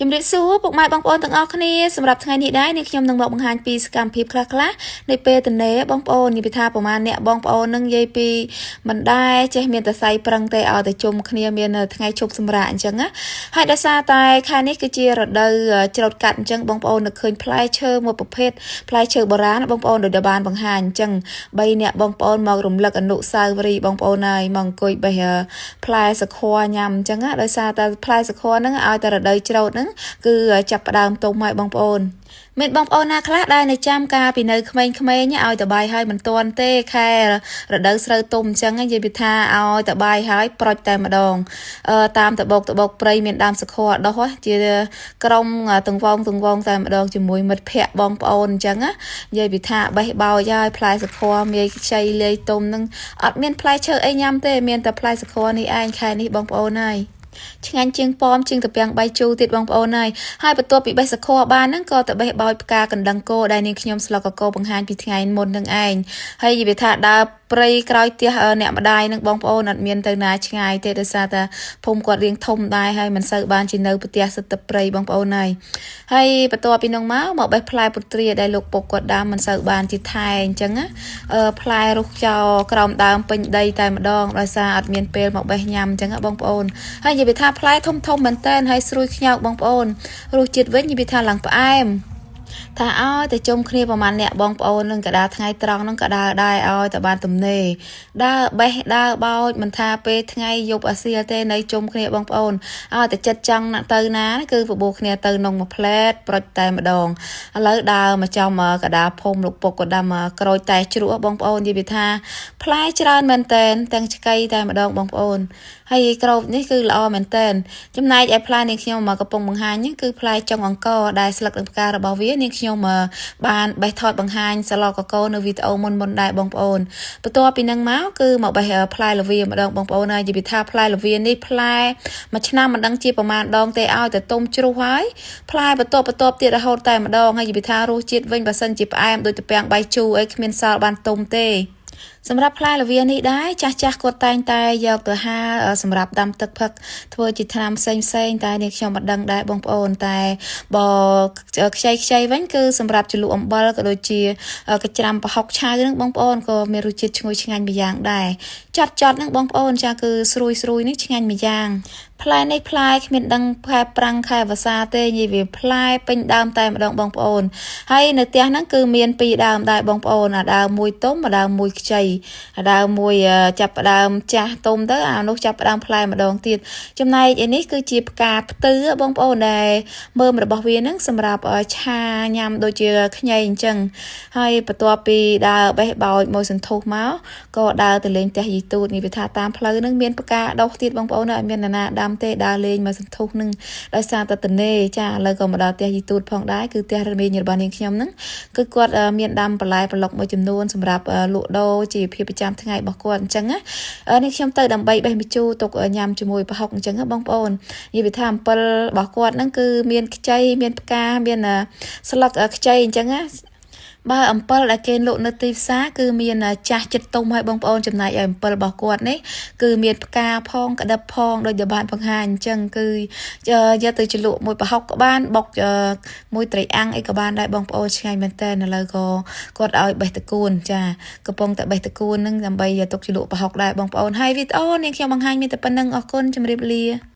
ជំរាបសួរពុកម៉ែបងប្អូនទាំងអស់គ្នាសម្រាប់ថ្ងៃនេះដែរនេះខ្ញុំនឹងមកបង្ហាញពីសកម្មភាពខ្លះៗនៃពេលទនេបងប្អូននិយាយថាប្រហែលអ្នកបងប្អូននឹងនិយាយពីមិនដែរចេះមានតែសៃប្រឹងទេឲ្យតែជុំគ្នាមានថ្ងៃជប់សម្រាប់អញ្ចឹងណាហើយដោយសារតែខែនេះគឺជារដូវច្រូតកាត់អញ្ចឹងបងប្អូននឹកឃើញផ្លែឈើមួយប្រភេទផ្លែឈើបុរាណបងប្អូនដូចបានបង្ហាញអញ្ចឹង3អ្នកបងប្អូនមករំលឹកអនុស្សាវរីយ៍បងប្អូនហើយមកអង្គុយបេះផ្លែសខួរញ៉ាំអញ្ចឹងណាដោយសារតែផ្លែសខួរហ្នឹងឲ្យតែរដូវច្រូតហ្នឹងគឺចាប់ផ្ដើមទុំហើយបងប្អូនមានបងប្អូនណាខ្លះដែរនៅចាំការពីនៅក្មេងៗឲ្យតបាយហើយមិនទាន់ទេខែរដូវស្រូវទុំអញ្ចឹងនិយាយពីថាឲ្យតបាយហើយប្រុចតែម្ដងតាមតបោកព្រៃមានដើមសខដុះជាក្រុមទង្វងតែម្ដងជាមួយមិត្តភ័ក្តិបងប្អូនអញ្ចឹងនិយាយពីថាបេះបោចហើយផ្លែសខមាយខ្ចីលាយទុំនឹងអត់មានផ្លែឈើអីញ៉ាំទេមានតែផ្លែសខនេះឯងខែនេះបងប្អូនហើយឆ្ងាញ់ជាងប៉មជាងតាពាំងបាយជូរទៀតបងប្អូនហើយបន្ទាប់ពីបេះសខបានហ្នឹងក៏ទៅបេះបោចផ្កាកណ្ដឹងគោដែលនាងខ្ញុំស្លកកោបង្ហាញពីថ្ងៃមុននឹងឯងហើយនិយាយថាដើរព្រៃក្រោយផ្ទះអ្នកម្ដាយនឹងបងប្អូនអត់មានទៅណាឆ្ងាយទេដោយសារតែភូមិគាត់រៀងធំដែរហើយមិនសូវបានជានៅផ្ទះសិតទឹកព្រៃបងប្អូនហើយបន្ទាប់ពីនោះមកបេះផ្លែពុទ្រាដែលលោកពុកគាត់ដាំមិនសូវបានជាថែអញ្ចឹងផ្លែរុះចោលក្រោមដើមពេញដីតែម្ដងដោយសារអត់មានពេលមកបេះញ៉ាំអញ្ចឹងបងប្អូនហើយនិយាយថាផ្លែធំមែនតើហើយស្រួយខ្ញោកបងប្អូនរសជាតិវិញនិយាយថាឡើងផ្អែមថាឲ្យតែជុំគ្នាប្រហែលអ្នកបងប្អូននឹងក៏ដើរថ្ងៃត្រង់នឹងក៏ដើរដែរឲ្យតែបានទំនេរដើរបេះដើរបោចមិនថាពេលថ្ងៃយប់អាសៀលទេនៅជុំគ្នាបងប្អូនឲ្យតែចិត្តចង់ទៅណាគឺបបួលគ្នាទៅនងមួយផ្លែតប្រុចតែម្ដងឥឡូវដើរមកចំកដាភូមិលោកពុកក៏ដាំក្រូចតែជ្រក់បងប្អូននិយាយថាផ្លែច្រើនមែនតែនទាំងឆ្កៃតែម្ដងបងប្អូនហើយក្រូចនេះគឺល្អមែនតែនចំណែកឯផ្លែនេះខ្ញុំមកកំពុងបង្ហាញនេះគឺផ្លែចុងអង្គរដែលស្លឹកផ្ការបស់វានេះខ្ញុំបានបេះថតបង្ហាញសឡកកោនៅវីដេអូមុនដែរបងប្អូនបន្ទាប់ពីនឹងមកគឺមកបេះផ្លែលវាម្ដងបងប្អូនហើយនិយាយថាផ្លែលវានេះផ្លែមួយឆ្នាំមិនដឹងជាប្រមាណដងទេឲ្យតែទុំជ្រុះហើយផ្លែបន្ទាប់ទៀតរហូតតែម្ដងហើយនិយាយថារសជាតិវិញបើសិនជាផ្អែមដូចតាពាំងបាយជូរអីគ្មានសល់បានទុំទេសម្រាប់ផ្លែលវានេះដែរចាស់គាត់តែងតែយកទៅហាលសម្រាប់ដាំទឹកផឹកធ្វើជាថ្នាំផ្សេងតែនេះខ្ញុំមិនដឹងដែរបងប្អូនតែបើខ្ចីវិញគឺសម្រាប់ជ្រលក់អំបិលក៏ដូចជាកញ្ច្រាំប្រហុកឆៅហ្នឹងបងប្អូនក៏មានរសជាតិឈ្ងុយឆ្ងាញ់មួយយ៉ាងដែរចត់ហ្នឹងបងប្អូនចាគឺស្រួយនេះឆ្ងាញ់មួយយ៉ាងផ្លែនេះផ្លែគ្មានដឹងខែប្រាំងខែវស្សាទេនិយាយវាផ្លែពេញដើមតែម្ដងបងប្អូនហើយនៅផ្ទះហ្នឹងគឺមាន2ដើមដែរបងប្អូនដើមមួយទុំដើមមួយខ្ចីដើមមួយចាប់ផ្ដើមចាស់ទុំទៅអានោះចាប់ផ្ដើមផ្លែម្ដងទៀតចំណែកឯនេះគឺជាផ្កាផ្ទឺបងប្អូនដែលមើមរបស់វាហ្នឹងសម្រាប់ឆាញ៉ាំដូចជាខ្ញីអញ្ចឹងហើយបន្ទាប់ពីដើរបេះបោចមួយសន្ធុះមកក៏ដើរទៅលេងផ្ទះយីទូតនេះវាថាតាមផ្លូវហ្នឹងមានផ្កាដុះទៀតបងប្អូនអត់មាននរណាដាំទេដើរលេងមកសន្ធុះនឹងដោយសារតែតនេចាឥឡូវក៏មកដល់ផ្ទះយីទូតផងដែរគឺផ្ទះរមីងរបស់នាងខ្ញុំហ្នឹងគឺគាត់មានដាំបន្លែប្លុកមួយចំនួនសម្រាប់លក់ដូរជីវភាពប្រចាំថ្ងៃរបស់គាត់អញ្ចឹងណានេះខ្ញុំទៅដើម្បីបេះម្ជូរទុកញ៉ាំជាមួយប្រហុកអញ្ចឹងបងប្អូននិយាយថាអំពិលរបស់គាត់ហ្នឹងគឺមានខ្ចីមានផ្កាមានស្លឹកខ្ចីអញ្ចឹងណាបើអំពិលដែលគេលក់នៅទីផ្សារគឺមានចាស់ចិត្តទុំហើយបងប្អូនចំណែកឲ្យអំពិលរបស់គាត់នេះគឺមានផ្កាផងក្តឹបផងដូចដែលបានបង្ហាញអញ្ចឹងគឺយកទៅជ្រលក់មួយប្រហុកក៏បានបុកមួយត្រីអាំងអីក៏បានដែរបងប្អូនឆ្ងាញ់មែនតើឥឡូវក៏គាត់ឲ្យបេះតកួនចាកំពុងតែបេះតកួននឹងដើម្បីទុកជ្រលក់ប្រហុកដែរបងប្អូនហើយវីដេអូនេះខ្ញុំបង្ហាញមានតែប៉ុណ្្នឹងអរគុណជម្រាបលា